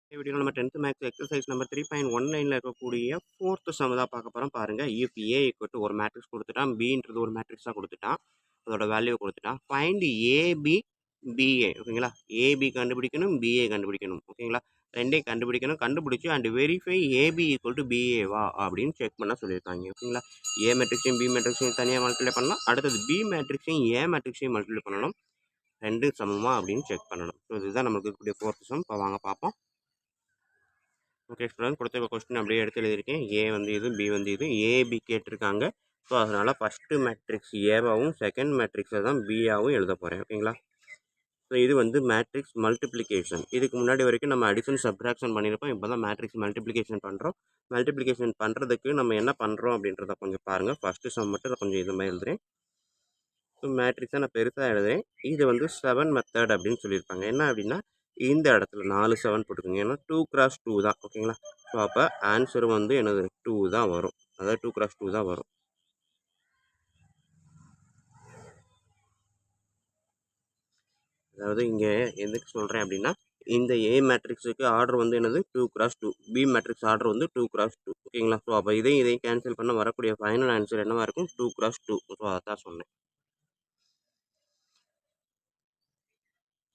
இந்த வீடியோல நம்ம 10th மேத்ஸ் எக்ஸர்சைஸ் நம்பர் 3.19ல இருக்கக்கூடிய 4th சம் தான் பார்க்க போறோம். பாருங்க. இஃப் A = ஒரு மேட்ரிக்ஸ் குடுத்துட்டான், Bன்றது ஒரு மேட்ரிக்ஸா குடுத்துட்டான். அதோட வேல்யூ குடுத்துட்டான். ஃபைண்ட் AB, BA ஓகேங்களா? AB கண்டுபிடிக்கணும், BA கண்டுபிடிக்கணும் ஓகேங்களா? ரெண்டையும் கண்டுபிடிக்கணும். கண்டுபிடிச்சு அண்ட் வெரிஃபை AB = BA வா அப்படின்னு செக் பண்ண சொல்லியிருக்காங்க ஓகேங்களா? A மேட்ரிக்ஸையும் B மேட்ரிக்ஸையும் தனியாக மல்டிப்ளை பண்ணலாம். அடுத்தது B மேட்ரிக்ஸையும் A மேட்ரிக்ஸையும் மல்டிப்ளை பண்ணணும். ரெண்டு சமமா அப்படின்னு செக் பண்ணணும். ஸோ இதுதான் நமக்கு இருக்கக்கூடிய 4th சம். இப்போ வாங்க பார்ப்போம். ஓகே ஸ்டூடெண்ட், கொடுத்த கொஸ்டின் அப்படியே எடுத்து எழுதியிருக்கேன். ஏ வந்து இது, பி வந்து இது, ஏபி கேட்டிருக்காங்க. ஸோ அதனால் ஃபஸ்ட்டு மேட்ரிக்ஸ் ஏவாகவும் செகண்ட் மேட்ரிக்ஸை தான் பியாகவும் எழுத போகிறேன் ஓகேங்களா? ஸோ இது வந்து மேட்ரிக்ஸ் மல்டிப்ளிகேஷன். இதுக்கு முன்னாடி வரைக்கும் நம்ம அடிஷன் சப்ட்ராக்ஷன் பண்ணியிருப்போம். இப்போ தான் மேட்ரிக்ஸ் மல்டிப்ளிகேஷன் பண்ணுறோம். மல்டிப்ளிகேஷன் பண்ணுறதுக்கு நம்ம என்ன பண்ணுறோம் அப்படின்றத கொஞ்சம் பாருங்கள். ஃபஸ்ட்டு சம் மட்டும் நான் கொஞ்சம் இது மாதிரி எழுதுறேன். ஸோ மேட்ரிக்ஸை நான் பெருசாக எழுதுறேன். இது வந்து 7 மெத்தட் அப்படின்னு சொல்லியிருப்பாங்க. என்ன அப்படின்னா இந்த இடத்துல 4 7 போட்டுக்கோங்க. ஏன்னா 2x2 தான் ஓகேங்களா? ஸோ அப்போ ஆன்சரும் வந்து எனது 2 தான் வரும். அதாவது 2x2 தான் வரும். அதாவது இங்கே எதுக்கு சொல்கிறேன் அப்படின்னா இந்த ஏ மேட்ரிக்ஸுக்கு ஆர்டர் வந்து என்னது 2x2, பி மேட்ரிக்ஸ் ஆர்டர் வந்து 2x2 ஓகேங்களா? ஸோ அப்போ இதையும் கேன்சல் பண்ண வரக்கூடிய ஃபைனல் ஆன்சர் என்னவா இருக்கும்? 2x2. ஸோ அதான் சொன்னேன்.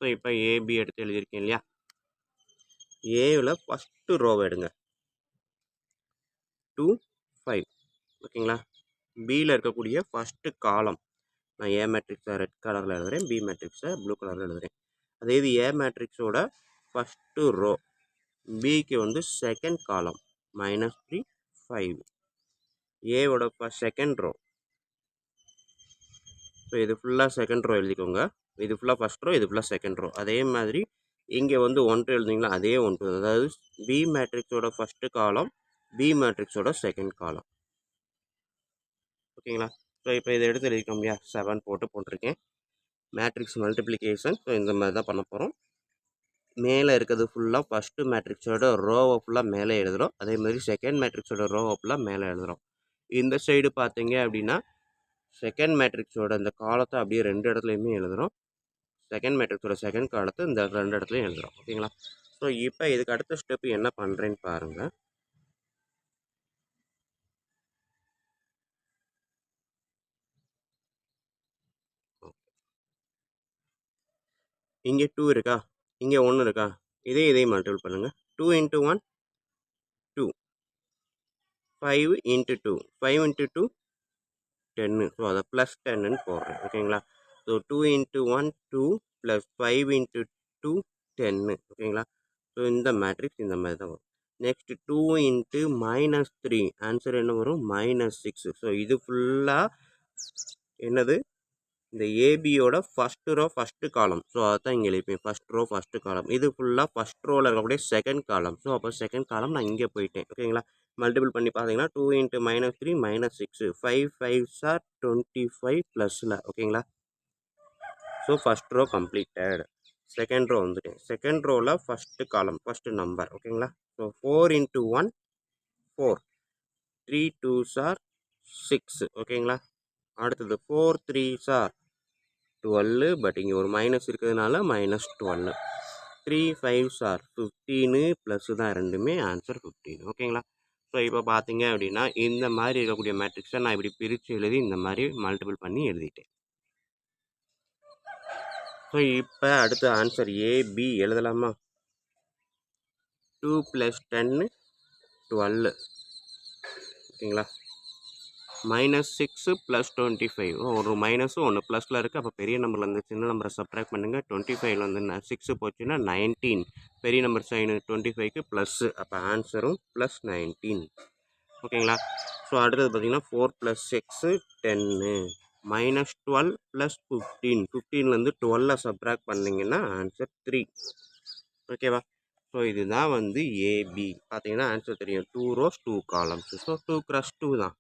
ஸோ இப்போ ஏபி எடுத்து எழுதியிருக்கேன் இல்லையா? ஏவில் ஃபஸ்ட்டு ரோவை எடுங்க. 2 5 ஓகேங்களா? பியில் இருக்கக்கூடிய ஃபஸ்ட்டு காலம் நான் ஏ மேட்ரிக்ஸை ரெட் கலரில் எழுதுகிறேன், பி மேட்ரிக்ஸை ப்ளூ கலரில் எழுதுகிறேன். அதே இது ஏ மேட்ரிக்ஸோட ஃபஸ்ட்டு ரோ, பிக்கு வந்து செகண்ட் காலம் -3 5, ஏவோட செகண்ட் ரோ. ஸோ இது ஃபுல்லாக செகண்ட் ரோ எழுதிக்கோங்க. இது ஃபுல்லாக ஃபஸ்ட் ரோ, இது ஃபுல்லாக செகண்ட் ரோ. அதே மாதிரி இங்கே வந்து 1 எழுதிங்களா, அதே 1. அதாவது பி மேட்ரிக்ஸோட ஃபஸ்ட்டு காலம், பி மேட்ரிக்ஸோட செகண்ட் காலம் ஓகேங்களா? ஸோ இப்போ இதை எடுத்து எழுதிக்க முடியா? 7 போட்டிருக்கேன். Matrix multiplication. ஸோ இந்த மாதிரி தான் பண்ண போகிறோம். மேலே இருக்கிறது ஃபுல்லாக ஃபஸ்ட்டு மேட்ரிக்ஸோட ரோவை ஃபுல்லாக மேலே எழுதுகிறோம். அதேமாதிரி செகண்ட் மேட்ரிக்ஸோட ரோவை ஃபுல்லாக மேலே எழுதுகிறோம். இந்த சைடு பார்த்தீங்க அப்படின்னா செகண்ட் மேட்ரிக்ஸோட இந்த காலத்தை அப்படியே ரெண்டு இடத்துலையுமே எழுதுகிறோம். செகண்ட் மேட்ரிக்ஸோட செகண்ட் காலத்தை இந்த ரெண்டு இடத்துலையும் எழுதுகிறோம் ஓகேங்களா? ஸோ இப்போ இதுக்கு அடுத்த ஸ்டெப்பு என்ன பண்ணுறேன்னு பாருங்கள். இங்கே 2 இருக்கா, இங்கே 1 இருக்கா, இதையும் மல்டிபிள் பண்ணுங்கள். 2 × 1 2, 5 × 2 5 × 2 10. ஸோ அதை ப்ளஸ் 10ன்னு போடுறேன் ஓகேங்களா? ஸோ 2 × 1 2 ப்ளஸ் 5 × 2 10 ஓகேங்களா? ஸோ இந்த மேட்ரிக்ஸ் இந்த மாதிரி தான் வரும். நெக்ஸ்ட் 2 × -3 ஆன்சர் என்ன வரும்? -6. ஸோ இது ஃபுல்லாக என்னது? இந்த ஏபியோட first row first column. So அதுதான் இங்கே எழுதிப்பேன். ஃபஸ்ட் ரோ ஃபஸ்ட்டு காலம். இது ஃபுல்லாக ஃபஸ்ட் ரோவில் இருக்கக்கூடிய செகண்ட் காலம். ஸோ அப்போ செகண்ட் காலம் நான் இங்கே போயிட்டேன் ஓகேங்களா? மல்டிபிள் பண்ணி பார்த்தீங்கன்னா 2 × -3 -6, 5 5s are 25 ப்ளஸில் ஓகேங்களா? So first row completed. Second row வந்துட்டேன். செகண்ட் ரோவில் ஃபஸ்ட்டு காலம் ஃபஸ்ட்டு நம்பர் ஓகேங்களா? ஸோ 4 × 1 4, 3 2s are 6 ஓகேங்களா? அடுத்தது 4 3s are 12, பட் இங்கே ஒரு மைனஸ் இருக்கிறதுனால -12. 3 5s are 15 ப்ளஸ் தான் ரெண்டுமே ஆன்சர் 15 ஓகேங்களா? ஸோ இப்போ பார்த்தீங்க அப்படின்னா இந்த மாதிரி இருக்கக்கூடிய மேட்ரிக்ஸை நான் இப்படி பிரித்து எழுதி இந்த மாதிரி மல்டிபிள் பண்ணி எழுதிட்டேன். ஸோ இப்போ அடுத்த ஆன்சர் ஏபி எழுதலாமா? 2 + 10 12 ஓகேங்களா? -6 + 25. ஒரு மைனஸும் ஒன்று ப்ளஸில் இருக்குது. அப்போ பெரிய நம்பரில் இருந்து சின்ன நம்பரை சப்ட்ராக்ட் பண்ணுங்கள். 25ல் வந்து 6 போச்சுன்னா 19. பெரிய நம்பர் சைனு 25க்கு ப்ளஸ்ஸு. அப்போ ஆன்சரும் +19 ஓகேங்களா? ஸோ அடுத்தது பார்த்தீங்கன்னா 4 + 6 10, -12 + 15. 15லேருந்து 12 சப்ட்ராக்ட் பண்ணிங்கன்னா ஆன்சர் 3 ஓகேவா? ஸோ இதுதான் வந்து ஏபி. பார்த்தீங்கன்னா ஆன்சர் தெரியும். 2 rows 2 columns. ஸோ 2x2 தான்.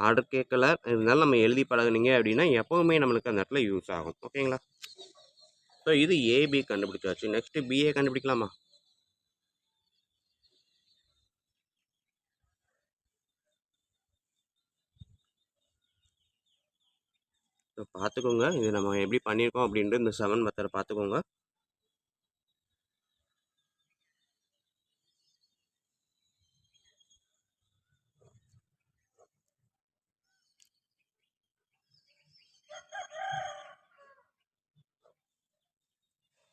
ஆர்டர் கேட்கல, இருந்தாலும் நம்ம எழுதி பழகுனீங்க அப்படின்னா எப்போவுமே நம்மளுக்கு அந்த இடத்துல யூஸ் ஆகும் ஓகேங்களா? ஸோ இது ஏபி கண்டுபிடிச்சாச்சு. Next BA கண்டுபிடிக்கலாமா? ஸோ பார்த்துக்கோங்க, இது நம்ம எப்படி பண்ணியிருக்கோம் அப்படின்ட்டு இந்த 7 மெத்தட் பார்த்துக்கோங்க.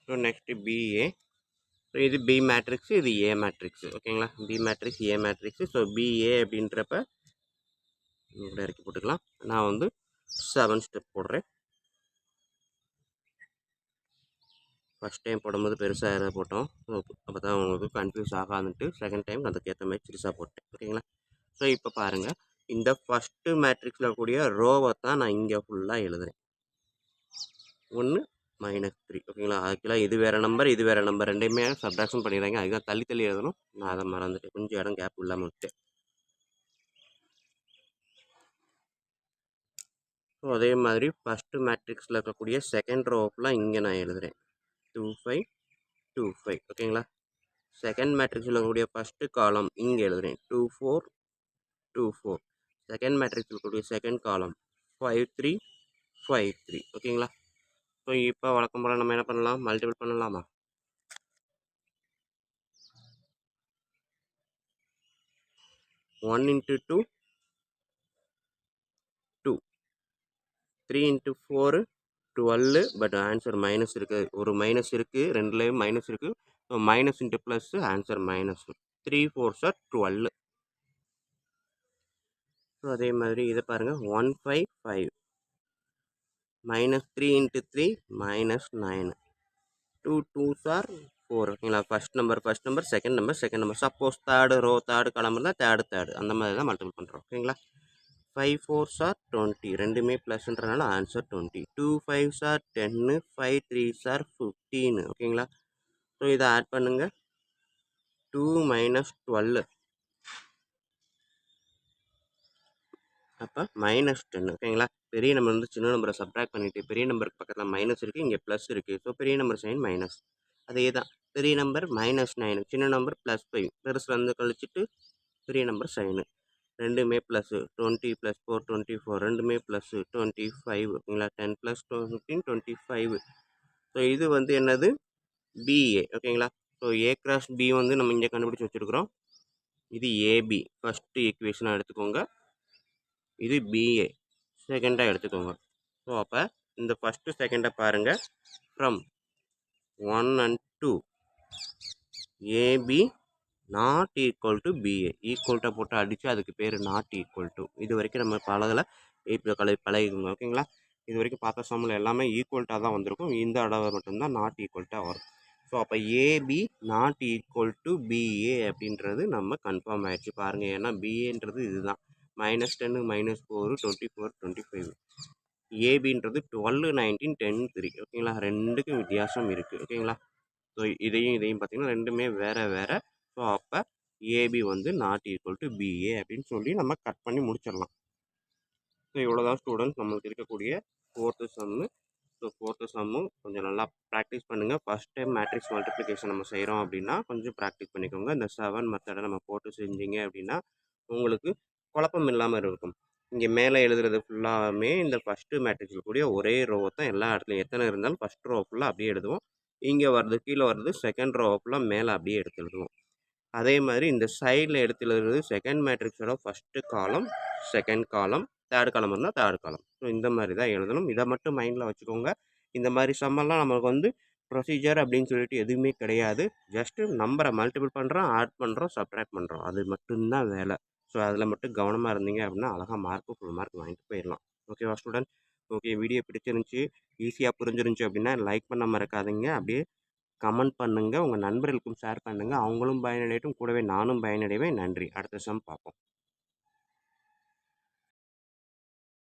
So next B A. ஸோ இது பி மேட்ரிக்ஸ், இது ஏ மேட்ரிக்ஸ். ஓகேங்களா? B matrix, A matrix. So B A அப்படின்றப்ப கூட இறக்கி போட்டுக்கலாம். நான் வந்து 7 ஸ்டெப் போடுறேன். ஃபஸ்ட் டைம் போடும்போது பெருசாக போட்டோம். ஸோ அப்போ தான் உங்களுக்கு கன்ஃபியூஸ் ஆகாதுன்ட்டு செகண்ட் டைம் அதுக்கேற்ற மாதிரி சிறுசாக போட்டேன். ஓகேங்களா? ஸோ இப்போ பாருங்கள், இந்த ஃபஸ்ட்டு மேட்ரிக்ஸில் கூடிய ரோவை தான் நான் இங்கே ஃபுல்லாக எழுதுறேன். 1 -3. ஓகேங்களா? ஆக்சுவலாக இது வேறு நம்பர், இது வேறு நம்பர், ரெண்டையுமே சப்ட்ராக்ஷன் பண்ணிடுறாங்க. அதுதான் தள்ளி தள்ளி எழுதணும். நான் அதை மறந்துட்டேன். கொஞ்சம் இடம் கேப் இல்லாமல் விட்டேன். ஸோ அதே மாதிரி ஃபஸ்ட்டு மேட்ரிக்ஸில் இருக்கக்கூடிய செகண்ட் ரோ ஃபுல்லாக இங்கே நான் எழுதுகிறேன். 2 5 2 5. ஓகேங்களா? செகண்ட் மேட்ரிக்ஸில் இருக்கக்கூடிய ஃபஸ்ட்டு காலம் இங்கே எழுதுகிறேன். 2 4 2 4. செகண்ட் மேட்ரிக்ஸில் இருக்கக்கூடிய செகண்ட் காலம் 5 3 5 3. ஓகேங்களா? ஸோ இப்போ வழக்கம் போல் நம்ம என்ன பண்ணலாம்? மல்டிபிள் பண்ணலாமா? 1 × 2 2. 3 × 4 12. பட் ஆன்சர் மைனஸ் இருக்குது. ஒரு மைனஸ் இருக்குது, ரெண்டுலேயும் மைனஸ் இருக்குது. So minus into plus, answer minus. 3 4s are 12. So அதே மாதிரி இதை பாருங்கள், 1 5 5. -3 × 3 -9. 2 2s are 4. ஓகேங்களா? First number, second number. Suppose third row, third column இருந்தால் தேர்டு அந்த மாதிரி தான் மல்டிபிள் பண்ணுறோம். ஓகேங்களா? 5 4s are 20. ரெண்டுமே ப்ளஸ்ன்றனால answer 20. 2 5s are 10. 5 3s are 15. ஓகேங்களா? ஸோ இதை ஆட் பண்ணுங்கள். 2 - 12. அப்போ -10. ஓகேங்களா? பெரிய நம்பர் வந்து சின்ன நம்பரை சப்ட்ராக்ட் பண்ணிவிட்டு பெரிய நம்பருக்கு பக்கத்தில் மைனஸ் இருக்குது, இங்கே ப்ளஸ் இருக்குது. ஸோ பெரிய நம்பர் சைன் மைனஸ். அதே தான் பெரிய நம்பர் -9, சின்ன நம்பர் +5. பெருசில் வந்து கழிச்சிட்டு பெரிய நம்பர் சைனு. ரெண்டுமே ப்ளஸ்ஸு. 20 + 4 24. ரெண்டுமே ப்ளஸ்ஸு 25. ஓகேங்களா? 10 + 15 25. ஸோ இது வந்து என்னது? பிஏ. ஓகேங்களா? ஸோ ஏ கிராஸ் பி வந்து நம்ம இங்கே கண்டுபிடிச்சி வச்சுருக்குறோம். இது ஏபி ஃபஸ்ட்டு ஈக்குவேஷனாக எடுத்துக்கோங்க. இது பிஏ செகண்டாக எடுத்துக்கோங்க. ஸோ அப்போ இந்த ஃபஸ்ட்டு செகண்டை பாருங்கள். From 1 and 2 AB not equal to BA. ஈக்குவல்ட்டை போட்டு அடித்து அதுக்கு பேர் நாட் ஈக்குவல் டு. இது வரைக்கும் நம்ம பழகலை, இப்போ பழகிக்கோங்க. ஓகேங்களா? இது வரைக்கும் பார்த்த சம்மில் எல்லாமே ஈக்குவல்ட்டாக தான் வந்திருக்கும். இந்த தடவை மட்டும்தான் நாட் ஈக்குவல்ட்டாக வரும். ஸோ அப்போ AB not equal to BA அப்படின்றது நம்ம கன்ஃபார்ம் ஆகிடுச்சு பாருங்கள். ஏன்னா பிஏன்றது இதுதான். -10 -4 24 25. ஏபின்றது 12 19 10 3. ஓகேங்களா? ரெண்டுக்கும் வித்தியாசம் இருக்குது. ஓகேங்களா? ஸோ இதையும் பார்த்தீங்கன்னா ரெண்டுமே வேறு. ஸோ அப்போ ஏபி வந்து நாட் ஈக்குவல் டு பிஏ அப்படின்னு சொல்லி நம்ம கட் பண்ணி முடிச்சிடலாம். ஸோ இவ்வளோதான் ஸ்டூடெண்ட்ஸ் நம்மளுக்கு இருக்கக்கூடிய ஃபோர்த்து சம்மு. ஸோ ஃபோர்த்து சம்மும் கொஞ்சம் நல்லா ப்ராக்டிஸ் பண்ணுங்கள். ஃபஸ்ட் டைம் மேட்ரிக்ஸ் மல்டிப்ளிகேஷன் நம்ம செய்கிறோம் அப்படின்னா கொஞ்சம் ப்ராக்டிஸ் பண்ணிக்கோங்க. இந்த 7 மெத்தடை நம்ம போட்டு செஞ்சீங்க அப்படின்னா உங்களுக்கு குழப்பம் இல்லாமல் இருக்கும். இங்கே மேலே எழுதுறது ஃபுல்லாமே இந்த ஃபஸ்ட்டு மேட்ரிக்ஸில் கூடிய ஒரே ரோவை தான் எல்லா இடத்துலையும் எத்தனை இருந்தாலும் ஃபஸ்ட் ரோ ஃபுல்லாக அப்படியே எழுதுவோம். இங்கே வர்றது கீழே வர்றது செகண்ட் ரோ ஃபுல்லாக மேலே அப்படியே எடுத்து எழுதுவோம். அதே மாதிரி இந்த சைடில் எடுத்து எழுதுறது செகண்ட் மேட்ரிக்ஸோட first column, second column, third column இருந்தால் தேர்ட் காலம். ஸோ இந்த மாதிரி தான் எழுதணும். இதை மட்டும் மைண்டில் வச்சுக்கோங்க. இந்த மாதிரி சம்மெல்லாம் நமக்கு வந்து ப்ரொசீஜர் அப்படின்னு சொல்லிட்டு எதுவுமே கிடையாது. ஜஸ்ட்டு நம்பரை மல்டிபிள் பண்ணுறோம், ஆட் பண்ணுறோம், சப்ட்ராக்ட் பண்ணுறோம். அது மட்டும்தான் வேலை. ஸோ அதில் மட்டும் கவனமாக இருந்தீங்க அப்படின்னா அழகாக மார்க்கு ஃபுல் மார்க் வாங்கிட்டு போயிடலாம். ஓகேவா ஸ்டூடெண்ட்? ஓகே, வீடியோ பிடிச்சிருந்துச்சி, ஈஸியாக புரிஞ்சிருந்துச்சி அப்படின்னா லைக் பண்ண மறக்காதீங்க. அப்படியே கமெண்ட் பண்ணுங்கள், உங்கள் நண்பர்களுக்கும் ஷேர் பண்ணுங்கள். அவங்களும் பயனடையட்டும், கூடவே நானும் பயனடைவேன். நன்றி. அடுத்த சம் பார்ப்போம்.